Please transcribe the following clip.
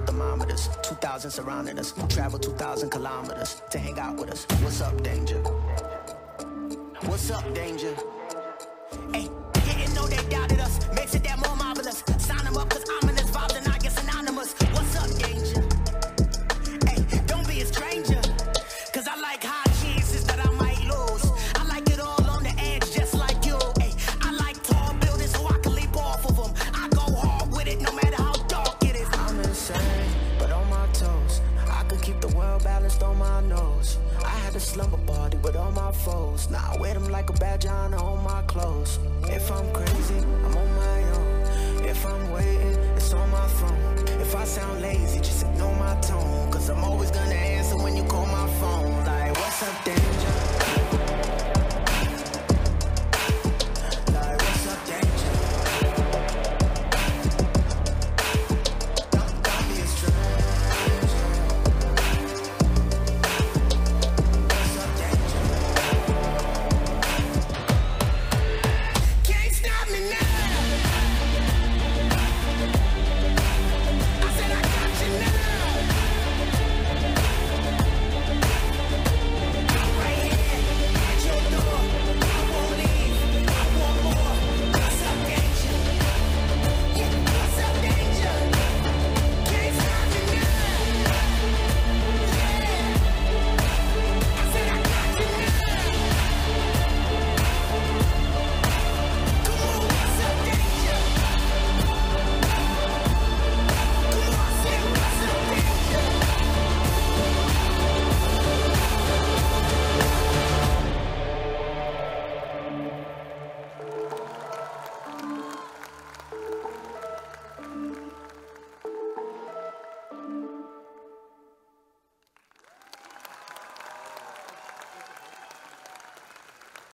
thermometers, 2,000 surrounding us. Travel 2,000 kilometers to hang out with us. What's up, danger? What's up, danger? Hey, didn't know they doubted us. Makes it that more marvelous. Sign them up, cause ominous vibes and I get synonymous. What's up, danger? Hey, don't be a stranger. Cause I like high chances that I might lose. I like it all on the edge, just like you. Hey, I like tall buildings so I can leap off of them. I go hard with it no matter how dark it is. I'm insane, but on my toes. I could keep the world balanced on my nose. I had a slumber party with all my foes. Now I wear them like a badge on all my clothes. If I'm crazy, I'm on my own. If I'm waiting, it's on my phone. If I sound lazy, just ignore my tone. Cause I'm always gonna answer when you call my phone.